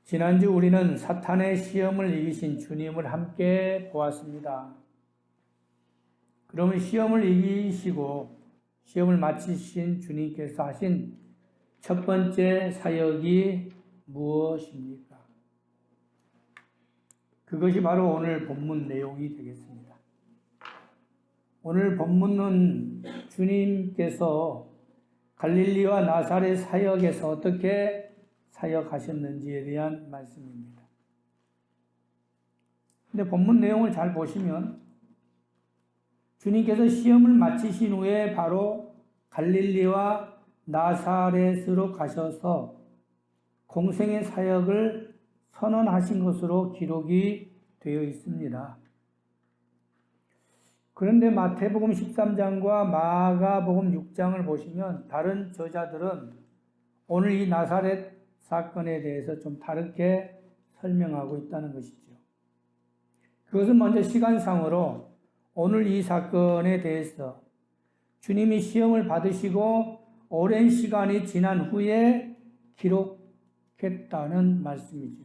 지난주 우리는 사탄의 시험을 이기신 주님을 함께 보았습니다. 그러면 시험을 이기시고 시험을 마치신 주님께서 하신 첫 번째 사역이 무엇입니까? 그것이 바로 오늘 본문 내용이 되겠습니다. 오늘 본문은 주님께서 갈릴리와 나사렛 사역에서 어떻게 사역하셨는지에 대한 말씀입니다. 근데 본문 내용을 잘 보시면 주님께서 시험을 마치신 후에 바로 갈릴리와 나사렛으로 가셔서 공생의 사역을 선언하신 것으로 기록이 되어 있습니다. 그런데 마태복음 13장과 마가복음 6장을 보시면 다른 저자들은 오늘 이 나사렛 사건에 대해서 좀 다르게 설명하고 있다는 것이죠. 그것은 먼저 시간상으로 오늘 이 사건에 대해서 주님이 시험을 받으시고 오랜 시간이 지난 후에 기록했다는 말씀이죠.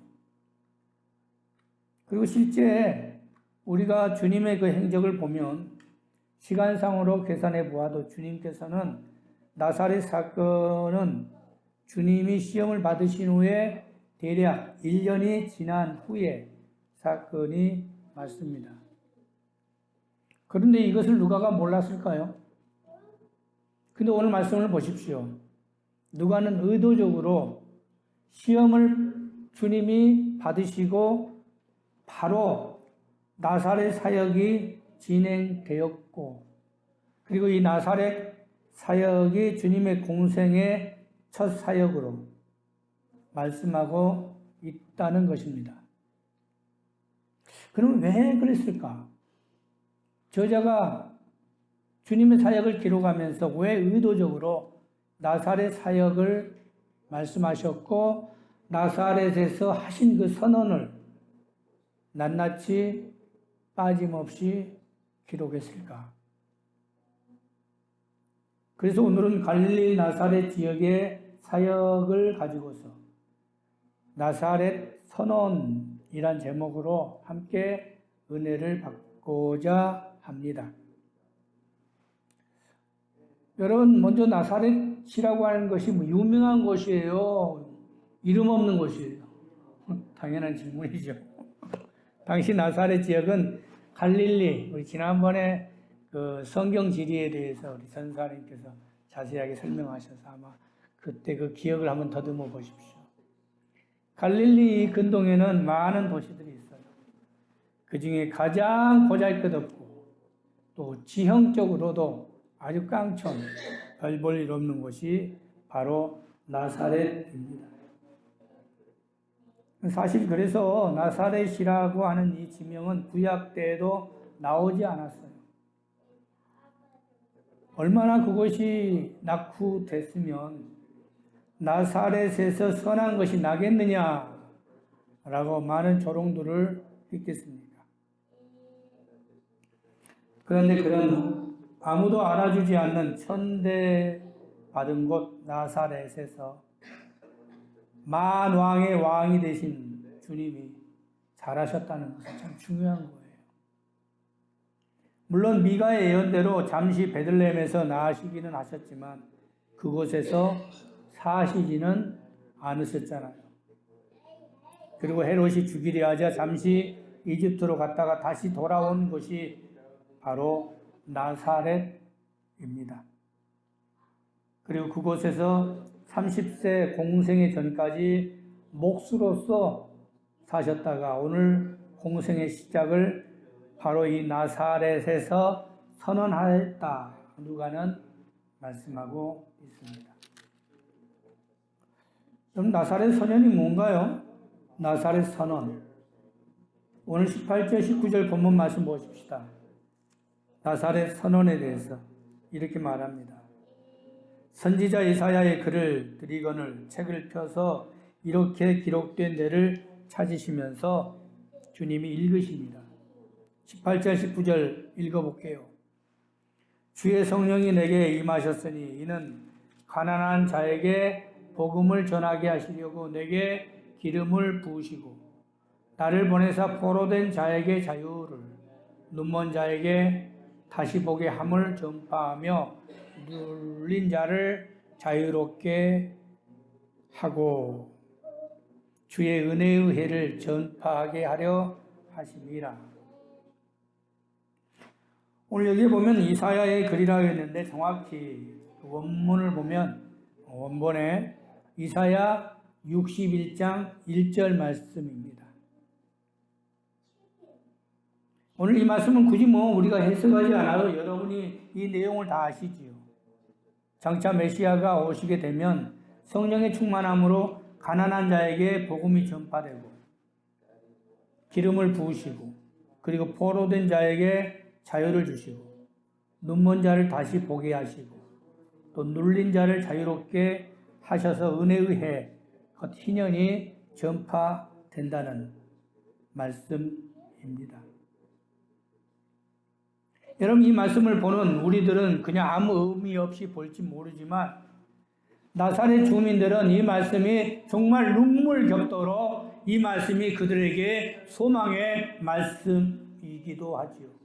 그리고 실제 우리가 주님의 그 행적을 보면 시간상으로 계산해 보아도 주님께서는 나사렛 사건은 주님이 시험을 받으신 후에 대략 1년이 지난 후에 사건이 맞습니다. 그런데 이것을 누가가 몰랐을까요? 근데 오늘 말씀을 보십시오. 누가는 의도적으로 시험을 주님이 받으시고 바로 나사렛 사역이 진행되었고, 그리고 이 나사렛 사역이 주님의 공생의 첫 사역으로 말씀하고 있다는 것입니다. 그럼 왜 그랬을까? 저자가 주님의 사역을 기록하면서 왜 의도적으로 나사렛 사역을 말씀하셨고 나사렛에서 하신 그 선언을 낱낱이 빠짐없이 기록했을까? 그래서 오늘은 갈릴리 나사렛 지역의 사역을 가지고서 나사렛 선언이란 제목으로 함께 은혜를 받고자 합니다. 여러분, 먼저 나사렛이라고 하는 것이 유명한 곳이에요? 이름 없는 곳이에요? 당연한 질문이죠. 당시 나사렛 지역은 갈릴리, 우리 지난번에 그 성경 지리에 대해서 우리 선사님께서 자세하게 설명하셔서 아마 그때 그 기억을 한번 더듬어 보십시오. 갈릴리 근동에는 많은 도시들이 있어요. 그 중에 가장 보잘것없고 또 지형적으로도 아주 깡촌, 별 볼 일 없는 곳이 바로 나사렛입니다. 사실 그래서 나사렛이라고 하는 이 지명은 구약 때에도 나오지 않았어요. 얼마나 그것이 낙후됐으면 나사렛에서 선한 것이 나겠느냐라고 많은 조롱들을 했겠습니까? 그런데 그런 아무도 알아주지 않는 천대받은 곳 나사렛에서 만왕의 왕이 되신 주님이 잘하셨다는 것은 참 중요한 거예요. 물론 미가의 예언대로 잠시 베들레헴에서 나시기는 하셨지만 그곳에서 사시지는 않으셨잖아요. 그리고 헤롯이 죽이려 하자 잠시 이집트로 갔다가 다시 돌아온 곳이 바로 나사렛입니다. 그리고 그곳에서 30세 공생의 전까지 목수로서 사셨다가 오늘 공생의 시작을 바로 이 나사렛에서 선언하였다. 누가는 말씀하고 있습니다. 그럼 나사렛 선언이 뭔가요? 나사렛 선언. 오늘 18절, 19절 본문 말씀 보십시다. 나사렛 선언에 대해서 이렇게 말합니다. 선지자 이사야의 글을 드리거늘 책을 펴서 이렇게 기록된 데를 찾으시면서 주님이 읽으십니다. 18절, 19절 읽어볼게요. 주의 성령이 내게 임하셨으니 이는 가난한 자에게 복음을 전하게 하시려고 내게 기름을 부으시고 나를 보내사 포로된 자에게 자유를 눈먼 자에게 다시 보게 함을 전파하며 눌린 자를 자유롭게 하고 주의 은혜의 해를 전파하게 하려 하심이라. 오늘 여기 보면 이사야의 글이라고 했는데 정확히 원문을 보면 원본에 이사야 61장 1절 말씀입니다. 오늘 이 말씀은 굳이 우리가 해석하지 않아도 여러분이 이 내용을 다 아시지요. 장차 메시아가 오시게 되면 성령의 충만함으로 가난한 자에게 복음이 전파되고 기름을 부으시고 그리고 포로된 자에게 자유를 주시고 눈먼 자를 다시 보게 하시고 또 눌린 자를 자유롭게 하셔서 은혜의 해 곧 희년이 전파된다는 말씀입니다. 여러분 이 말씀을 보는 우리들은 그냥 아무 의미 없이 볼지 모르지만 나사렛 주민들은 이 말씀이 정말 눈물 겹도록 이 말씀이 그들에게 소망의 말씀이기도 하지요.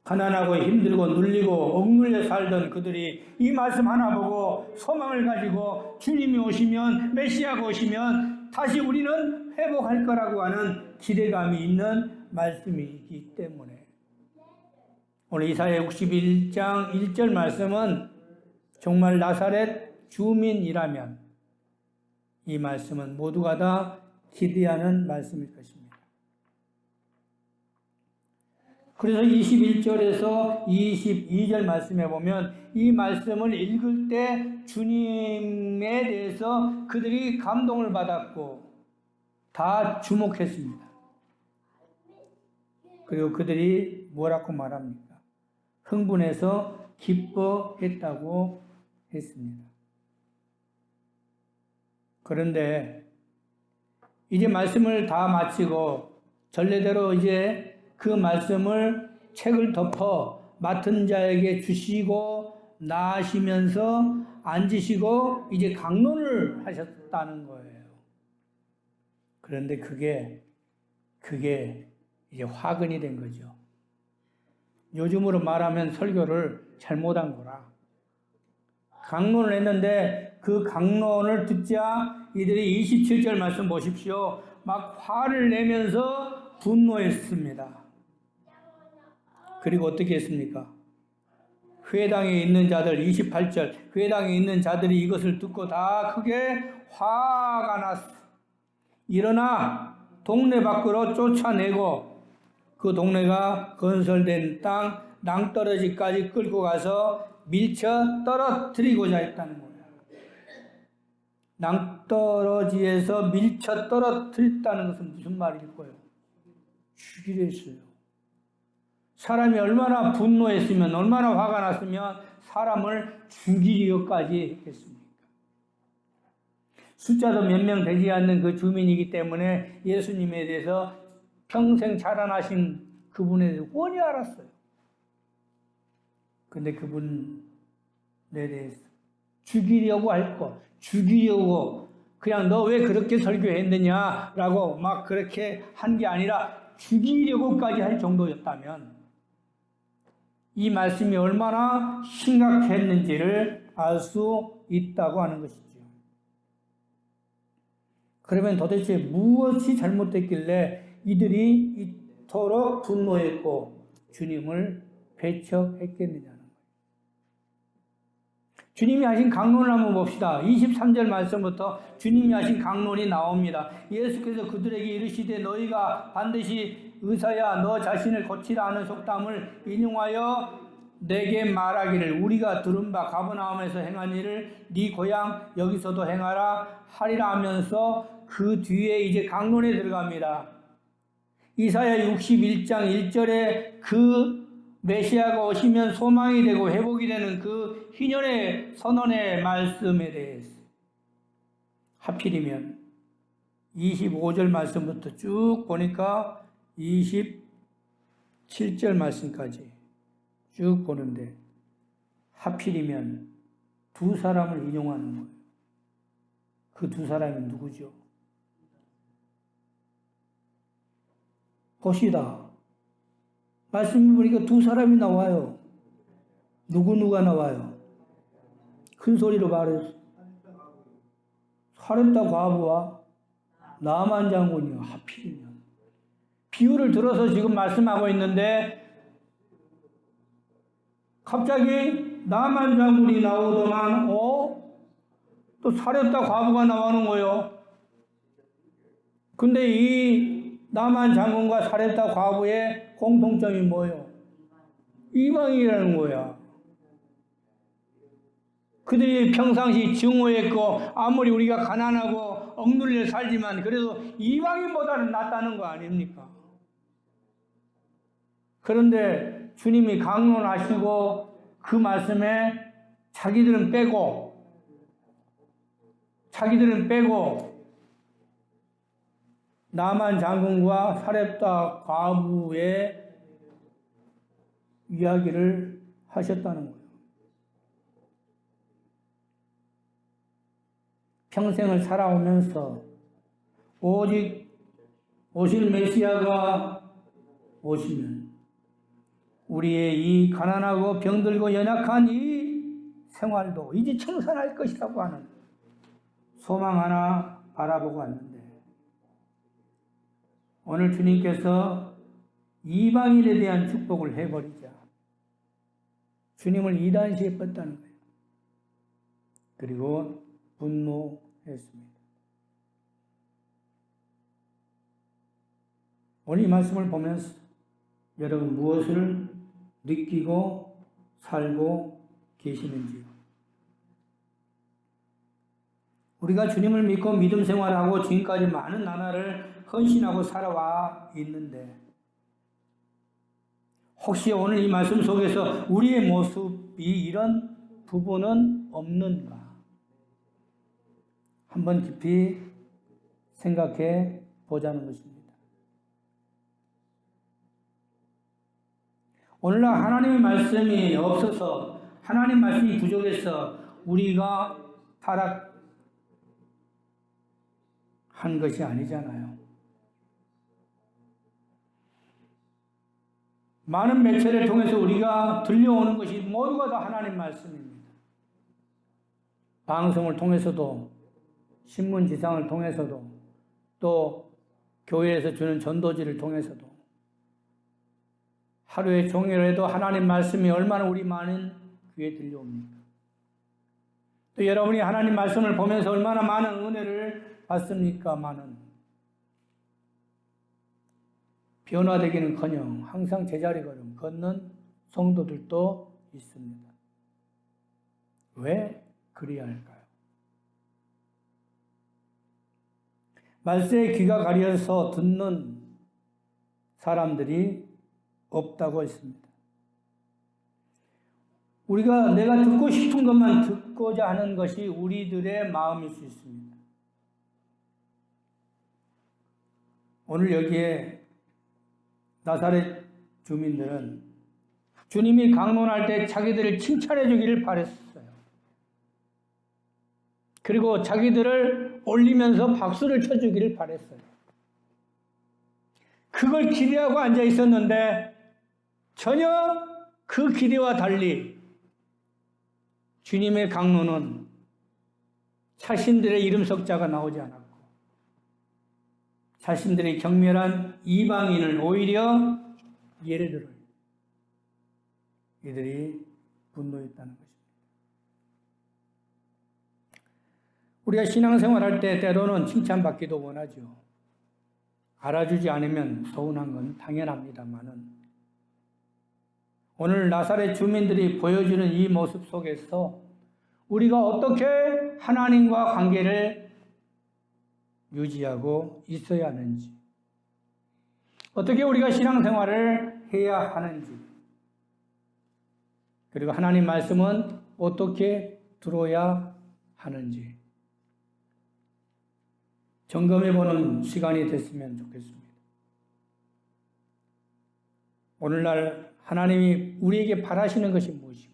가난하고 힘들고 눌리고 억눌려 살던 그들이 이 말씀 하나 보고 소망을 가지고 주님이 오시면 메시아가 오시면 다시 우리는 회복할 거라고 하는 기대감이 있는 말씀이기 때문에 오늘 이사야 61장 1절 말씀은 정말 나사렛 주민이라면 이 말씀은 모두가 다 기대하는 말씀일 것입니다. 그래서 21절에서 22절 말씀에 보면 이 말씀을 읽을 때 주님에 대해서 그들이 감동을 받았고 다 주목했습니다. 그리고 그들이 뭐라고 말합니까? 흥분해서 기뻐했다고 했습니다. 그런데 이제 말씀을 다 마치고 전례대로 이제 그 말씀을 책을 덮어 맡은 자에게 주시고 나아시면서 앉으시고 이제 강론을 하셨다는 거예요. 그런데 그게 이제 화근이 된 거죠. 요즘으로 말하면 설교를 잘못한 거라. 강론을 했는데 그 강론을 듣자 이들이 27절 말씀 보십시오. 막 화를 내면서 분노했습니다. 그리고 어떻게 했습니까? 회당에 있는 자들 28절 회당에 있는 자들이 이것을 듣고 다 크게 화가 났어. 일어나 동네 밖으로 쫓아내고 그 동네가 건설된 땅 낭떠러지까지 끌고 가서 밀쳐 떨어뜨리고자 했다는 거예요. 낭떠러지에서 밀쳐 떨어뜨렸다는 것은 무슨 말일까요? 죽이려 했어요. 사람이 얼마나 분노했으면 얼마나 화가 났으면 사람을 죽이려까지 했겠습니까? 숫자도 몇 명 되지 않는 그 주민이기 때문에 예수님에 대해서 평생 자라나신 그분에 대해서 뻔히 알았어요. 근데 그분에 대해서 죽이려고 할 거, 죽이려고 그냥 너 왜 그렇게 설교했느냐라고 막 그렇게 한 게 아니라 죽이려고까지 할 정도였다면 이 말씀이 얼마나 심각했는지를 알 수 있다고 하는 것이죠. 그러면 도대체 무엇이 잘못됐길래 이들이 이토록 분노했고 주님을 배척했겠느냐는 거예요. 주님이 하신 강론을 한번 봅시다. 23절 말씀부터 주님이 하신 강론이 나옵니다. 예수께서 그들에게 이르시되 너희가 반드시 의사야 너 자신을 고치라 하는 속담을 인용하여 내게 말하기를 우리가 들은 바 가버나움에서 행한 일을 네 고향 여기서도 행하라 하리라 하면서 그 뒤에 이제 강론에 들어갑니다. 이사야 61장 1절에 그 메시아가 오시면 소망이 되고 회복이 되는 그 희년의 선언의 말씀에 대해서 하필이면 25절 말씀부터 쭉 보니까 27절 말씀까지 쭉 보는데 하필이면 두 사람을 인용하는 거예요. 그 두 사람이 누구죠? 보시다. 말씀해 보니까 두 사람이 나와요. 누가 나와요? 큰 소리로 말해서 사렙다 과부와 나만 장군이요. 하필이면. 비유를 들어서 지금 말씀하고 있는데 갑자기 나만 장군이 나오더만 또 사렙다 과부가 나오는 거예요. 근데 이 나만 장군과 사렙다 과부의 공통점이 뭐예요? 이방인이라는 거야. 그들이 평상시 증오했고 아무리 우리가 가난하고 억눌려 살지만 그래도 이방인보다는 낫다는 거 아닙니까? 그런데 주님이 강론하시고 그 말씀에 자기들은 빼고 나만 장군과 사렙다 과부의 이야기를 하셨다는 거예요. 평생을 살아오면서 오직 오실 메시아가 오시면 우리의 이 가난하고 병들고 연약한 이 생활도 이제 청산할 것이라고 하는 소망 하나 바라보고 왔는데 오늘 주님께서 이방인에 대한 축복을 해버리자 주님을 이단시에 뻗다는 거예요. 그리고 분노했습니다. 오늘 이 말씀을 보면서 여러분 무엇을 느끼고 살고 계시는지요? 우리가 주님을 믿고 믿음 생활하고 지금까지 많은 나라를 헌신하고 살아와 있는데 혹시 오늘 이 말씀 속에서 우리의 모습이 이런 부분은 없는가? 한번 깊이 생각해 보자는 것입니다. 오늘날 하나님의 말씀이 없어서 하나님 말씀이 부족해서 우리가 타락한 것이 아니잖아요. 많은 매체를 통해서 우리가 들려오는 것이 모두가 다 하나님 말씀입니다. 방송을 통해서도 신문 지상을 통해서도 또 교회에서 주는 전도지를 통해서도 하루에 종일에도 하나님 말씀이 얼마나 우리 많은 귀에 들려옵니까? 또 여러분이 하나님 말씀을 보면서 얼마나 많은 은혜를 받습니까? 변화되기는커녕 항상 제자리 걸음 걷는 성도들도 있습니다. 왜 그래야 할까요? 말세에 귀가 가려서 듣는 사람들이 없다고 했습니다. 내가 듣고 싶은 것만 듣고자 하는 것이 우리들의 마음일 수 있습니다. 오늘 여기에 나사렛 주민들은 주님이 강론할 때 자기들을 칭찬해 주기를 바랬어요. 그리고 자기들을 올리면서 박수를 쳐주기를 바랬어요. 그걸 기대하고 앉아 있었는데 전혀 그 기대와 달리 주님의 강론은 자신들의 이름 석자가 나오지 않았고 자신들의 경멸한 이방인을 오히려 예를 들어요. 이들이 분노했다는 것입니다. 우리가 신앙생활할 때 때로는 칭찬받기도 원하죠. 알아주지 않으면 서운한 건 당연합니다만은 오늘 나사렛 주민들이 보여주는 이 모습 속에서 우리가 어떻게 하나님과 관계를 유지하고 있어야 하는지, 어떻게 우리가 신앙생활을 해야 하는지, 그리고 하나님 말씀은 어떻게 들어야 하는지 점검해보는 시간이 됐으면 좋겠습니다. 오늘날 하나님이 우리에게 바라시는 것이 무엇이고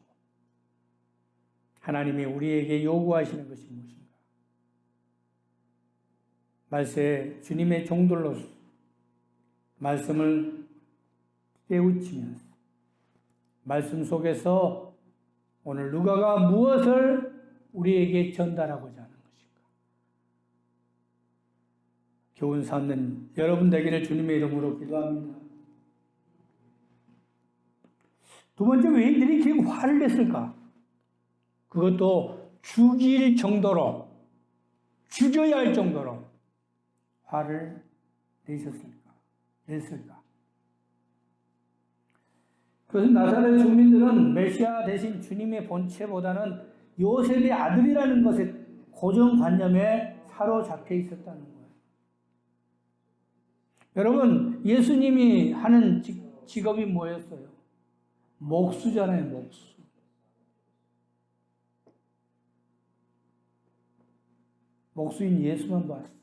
하나님이 우리에게 요구하시는 것이 무엇인가? 말세에 주님의 종들로서 말씀을 깨우치면서 말씀 속에서 오늘 누가가 무엇을 우리에게 전달하고자 하는 것인가? 교훈 삼는 여러분 되기를 주님의 이름으로 기도합니다. 두 번째, 왜 이들이 이렇게 화를 냈을까? 그것도 죽일 정도로, 죽여야 할 정도로 화를 냈을까? 그것은 나사렛 주민들은 메시아 대신 주님의 본체보다는 요셉의 아들이라는 것에 고정관념에 사로잡혀 있었다는 거예요. 여러분, 예수님이 하는 직업이 뭐였어요? 목수잖아요, 목수. 목수인 예수만 봤어요.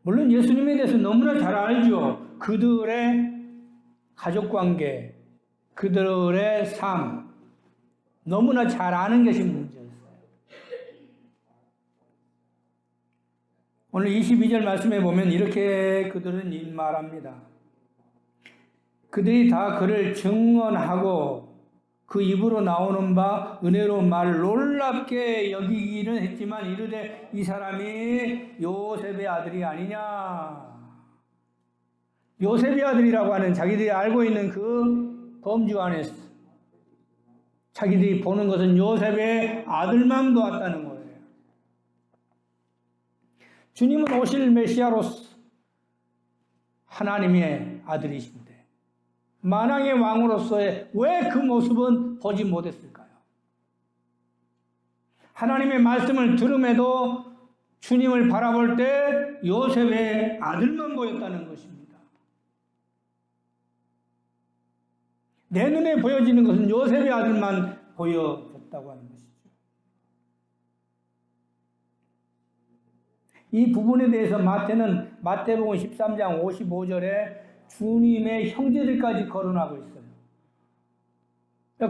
물론 예수님에 대해서 너무나 잘 알죠. 그들의 가족관계, 그들의 삶, 너무나 잘 아는 것이 문제였어요. 오늘 22절 말씀에 보면 이렇게 그들은 말합니다. 그들이 다 그를 증언하고 그 입으로 나오는 바 은혜로운 말을 놀랍게 여기기는 했지만 이르되 이 사람이 요셉의 아들이 아니냐. 요셉의 아들이라고 하는 자기들이 알고 있는 그 범주 안에서 자기들이 보는 것은 요셉의 아들만 보았다는 거예요. 주님은 오실 메시아로서 하나님의 아들이신데 만왕의 왕으로서의 왜 그 모습은 보지 못했을까요? 하나님의 말씀을 들음에도 주님을 바라볼 때 요셉의 아들만 보였다는 것입니다. 내 눈에 보여지는 것은 요셉의 아들만 보여졌다고 하는 것이죠. 이 부분에 대해서 마태는 마태복음 13장 55절에 주님의 형제들까지 거론하고 있어요.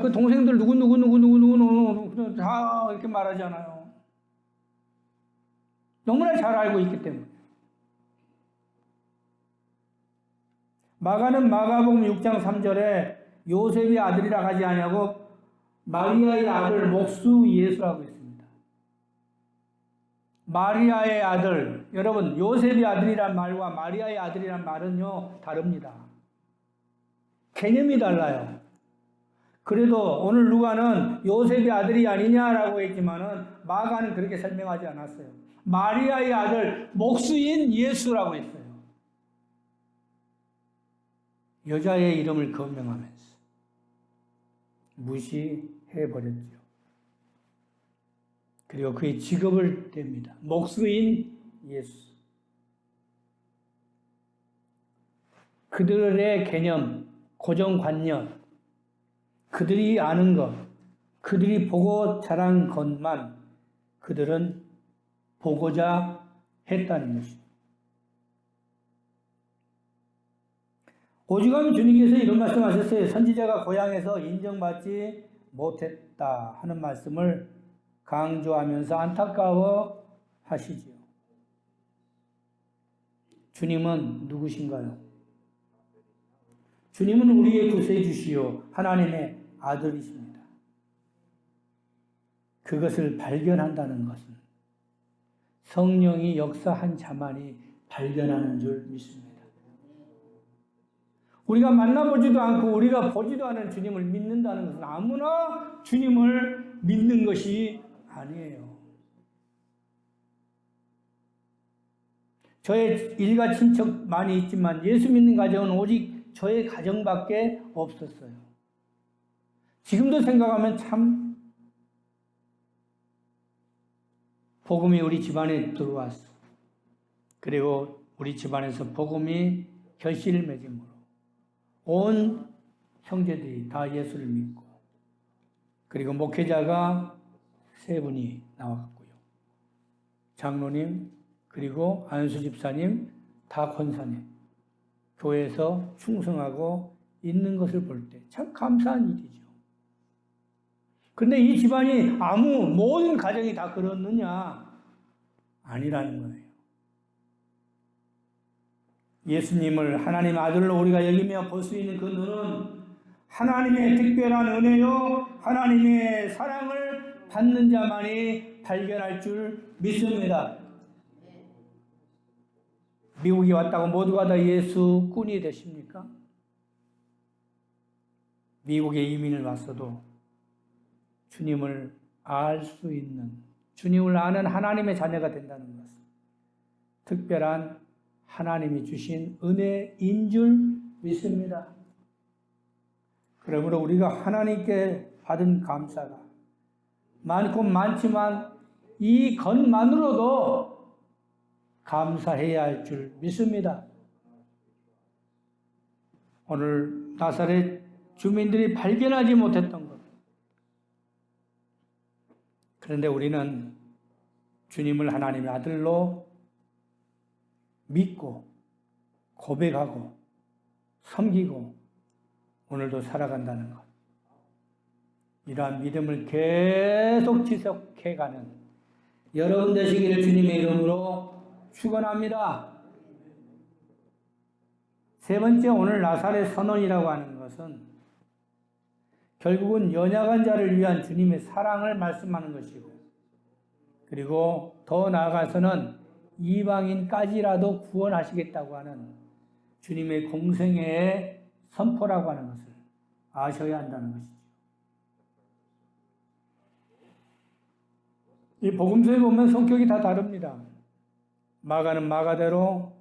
그 동생들 누구 다 이렇게 말하잖아요. 너무나 잘 알고 있기 때문에. 마가는 마가복음 6장 3절에 요셉의 아들이라 하지 아니하고 마리아의 아들 목수 예수라고 했습니다. 마리아의 아들, 여러분 요셉의 아들이란 말과 마리아의 아들이란 말은요 다릅니다. 개념이 달라요. 그래도 오늘 누가는 요셉의 아들이 아니냐라고 했지만은 마가는 그렇게 설명하지 않았어요. 마리아의 아들 목수인 예수라고 했어요. 여자의 이름을 거명하면서 무시해버렸죠. 그리고 그의 직업을 댑니다. 목수인 예수. 그들의 개념, 고정관념, 그들이 아는 것, 그들이 보고 자란 것만 그들은 보고자 했다는 것입니다. 오죽하면 주님께서 이런 말씀하셨어요. 선지자가 고향에서 인정받지 못했다 하는 말씀을 강조하면서 안타까워 하시지요. 주님은 누구신가요? 주님은 우리의 구세주시요 하나님의 아들이십니다. 그것을 발견한다는 것은 성령이 역사한 자만이 발견하는 줄 믿습니다. 우리가 만나보지도 않고 우리가 보지도 않은 주님을 믿는다는 것은 아무나 주님을 믿는 것이 아니에요. 저의 일가 친척 많이 있지만 예수 믿는 가정은 오직 저의 가정밖에 없었어요. 지금도 생각하면 참 복음이 우리 집안에 들어왔어. 그리고 우리 집안에서 복음이 결실을 맺음으로 온 형제들이 다 예수를 믿고 그리고 목회자가 3분이 나와갔고요. 장로님 그리고 안수 집사님 다 권사님 교회에서 충성하고 있는 것을 볼 때 참 감사한 일이죠. 그런데 이 집안이 모든 가정이 다 그렇느냐? 아니라는 거예요. 예수님을 하나님의 아들로 우리가 여기며 볼 수 있는 그 눈은 하나님의 특별한 은혜요, 하나님의 사랑을 받는 자만이 발견할 줄 믿습니다. 미국에 왔다고 모두가 다 예수꾼이 되십니까? 미국에 이민을 왔어도 주님을 알 수 있는, 주님을 아는 하나님의 자녀가 된다는 것은 특별한 하나님이 주신 은혜인 줄 믿습니다. 그러므로 우리가 하나님께 받은 감사가 많고 많지만 이 것만으로도 감사해야 할 줄 믿습니다. 오늘 나사렛 주민들이 발견하지 못했던 것. 그런데 우리는 주님을 하나님의 아들로 믿고 고백하고 섬기고 오늘도 살아간다는 것. 이러한 믿음을 계속 지속해가는 여러분 되시기를 주님의 이름으로 축원합니다. 세 번째, 오늘 나사렛 선언이라고 하는 것은 결국은 연약한 자를 위한 주님의 사랑을 말씀하는 것이고, 그리고 더 나아가서는 이방인까지라도 구원하시겠다고 하는 주님의 공생애의 선포라고 하는 것을 아셔야 한다는 것이죠. 이 복음서에 보면 성격이 다 다릅니다. 마가는 마가대로,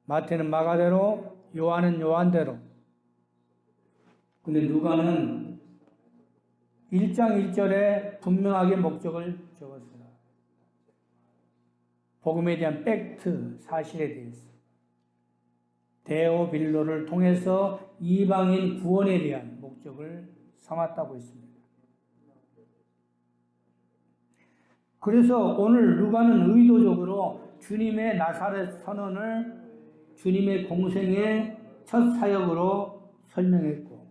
마태는 마가대로, 요한은 요한대로. 근데 누가는 1장 1절에 분명하게 목적을 적었어요. 복음에 대한 팩트, 사실에 대해서. 데오빌로를 통해서 이방인 구원에 대한 목적을 삼았다고 했습니다. 그래서 오늘 누가는 의도적으로 주님의 나사렛 선언을 주님의 공생의 첫 사역으로 설명했고,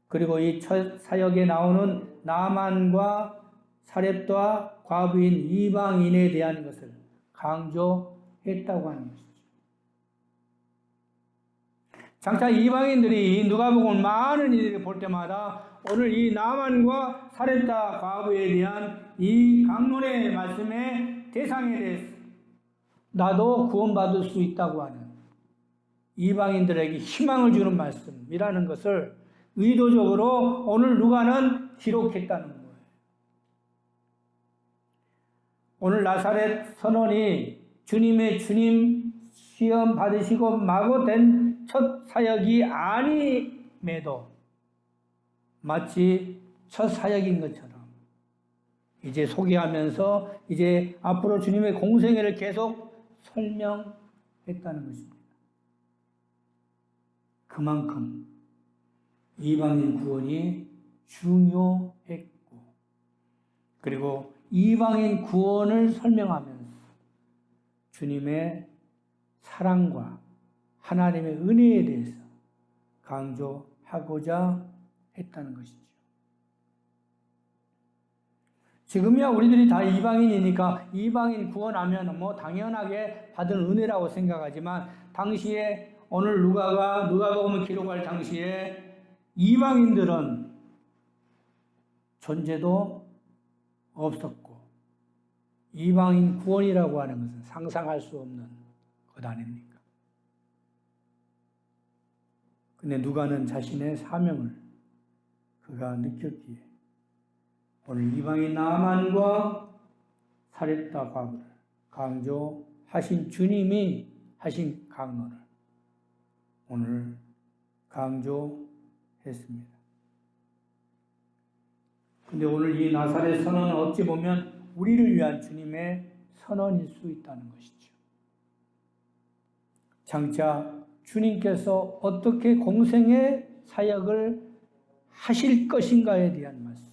그리고 이 첫 사역에 나오는 나만과 사렙과 과부인 이방인에 대한 것을 강조했다고 하는 것이죠. 장차 이방인들이 누가복음 많은 이들이 볼 때마다 오늘 이 나만과 사렙과 과부에 대한 이 강론의 말씀의 대상에 대해서 나도 구원받을 수 있다고 하는 이방인들에게 희망을 주는 말씀이라는 것을 의도적으로 오늘 누가는 기록했다는 거예요. 오늘 나사렛 선언이 주님의 주님 시험 받으시고 마고 된 첫 사역이 아님에도 마치 첫 사역인 것처럼 이제 소개하면서 이제 앞으로 주님의 공생애를 계속 설명했다는 것입니다. 그만큼 이방인 구원이 중요했고, 그리고 이방인 구원을 설명하면서 주님의 사랑과 하나님의 은혜에 대해서 강조하고자 했다는 것이죠. 지금이야 우리들이 다 이방인이니까 이방인 구원하면 뭐 당연하게 받은 은혜라고 생각하지만, 당시에 오늘 누가복음을 기록할 당시에 이방인들은 존재도 없었고, 이방인 구원이라고 하는 것은 상상할 수 없는 것 아닙니까? 근데 누가는 자신의 사명을 그가 느꼈기에 오늘 이방인 나만과 사렙다 과부를 강조하신 주님이 하신 강론을 오늘 강조했습니다. 근데 오늘 이 나사렛 선언은 어찌 보면 우리를 위한 주님의 선언일 수 있다는 것이죠. 장차 주님께서 어떻게 공생의 사역을 하실 것인가에 대한 말씀.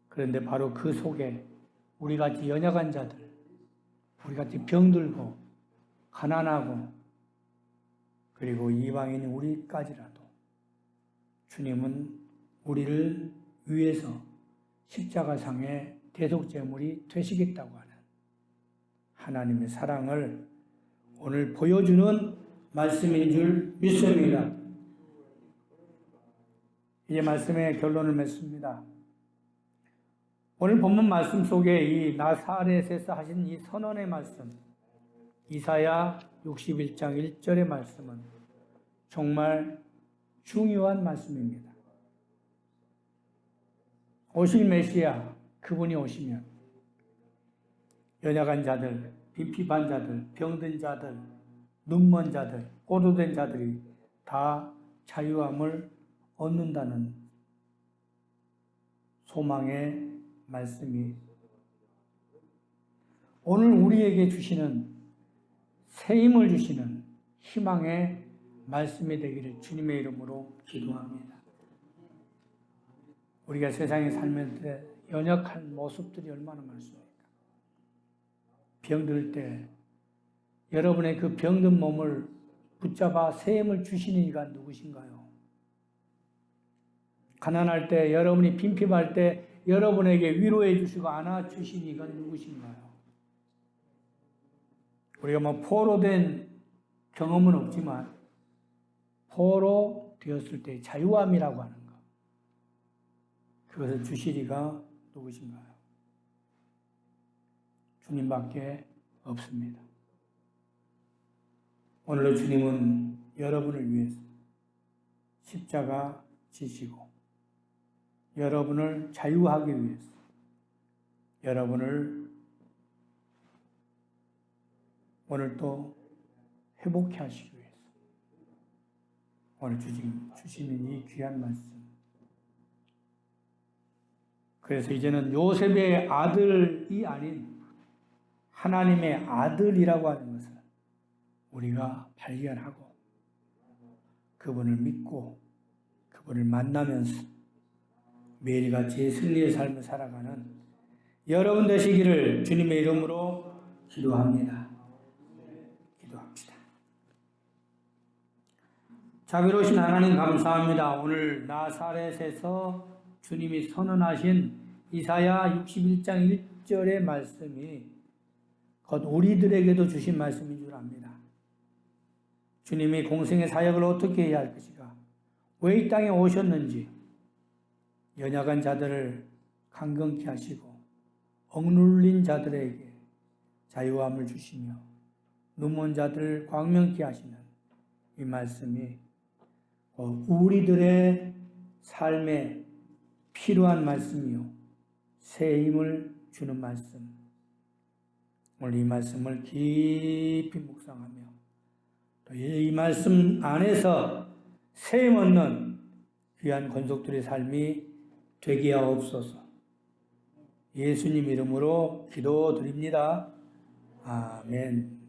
그런데 바로 그 속에 우리같이 연약한 자들, 우리같이 병들고 가난하고 그리고 이방인 우리까지라도 주님은 우리를 위해서 십자가상에 대속제물이 되시겠다고 하는 하나님의 사랑을 오늘 보여주는 말씀인 줄 믿습니다. 이제 말씀의 결론을 맺습니다. 오늘 본문 말씀 속에 이 나사렛에서 하신 이 선언의 말씀, 이사야 61장 1절의 말씀은 정말 중요한 말씀입니다. 오실 메시아, 그분이 오시면 연약한 자들, 빈핍한 자들, 병든 자들, 눈먼 자들, 꼬도된 자들이 다 자유함을 얻는다는 소망의 말씀이 오늘 우리에게 주시는 새 힘을 주시는 희망의 말씀이 되기를 주님의 이름으로 기도합니다. 우리가 세상에 살면서 연약한 모습들이 얼마나 많습니까? 병들 때 여러분의 그 병든 몸을 붙잡아 새 힘을 주시는 이가 누구신가요? 가난할 때, 여러분이 빈핍할 때 여러분에게 위로해 주시고 안아 주신 이가 누구신가요? 우리가 뭐 포로된 경험은 없지만 포로 되었을 때 자유함이라고 하는 것, 그것을 주실 이가 누구신가요? 주님밖에 없습니다. 오늘도 주님은 여러분을 위해서 십자가 지시고 여러분을 자유하기 위해서 여러분을 오늘 또 회복케 하시기 위해서 오늘 주시는 이 귀한 말씀. 그래서 이제는 요셉의 아들이 아닌 하나님의 아들이라고 하는 것을 우리가 발견하고 그분을 믿고 그분을 만나면서 매일같이 승리의 삶을 살아가는 여러분 되시기를 주님의 이름으로 기도합니다. 기도합시다. 자비로우신 하나님 감사합니다. 오늘 나사렛에서 주님이 선언하신 이사야 61장 1절의 말씀이 곧 우리들에게도 주신 말씀인 줄 압니다. 주님이 공생의 사역을 어떻게 해야 할 것인가? 왜 이 땅에 오셨는지 연약한 자들을 강건케 하시고 억눌린 자들에게 자유함을 주시며 눈먼 자들을 광명케 하시는 이 말씀이 우리들의 삶에 필요한 말씀이요 새 힘을 주는 말씀. 오늘 이 말씀을 깊이 묵상하며 또 이 말씀 안에서 새 힘 얻는 귀한 권속들의 삶이 되게 하옵소서. 예수님 이름으로 기도드립니다. 아멘.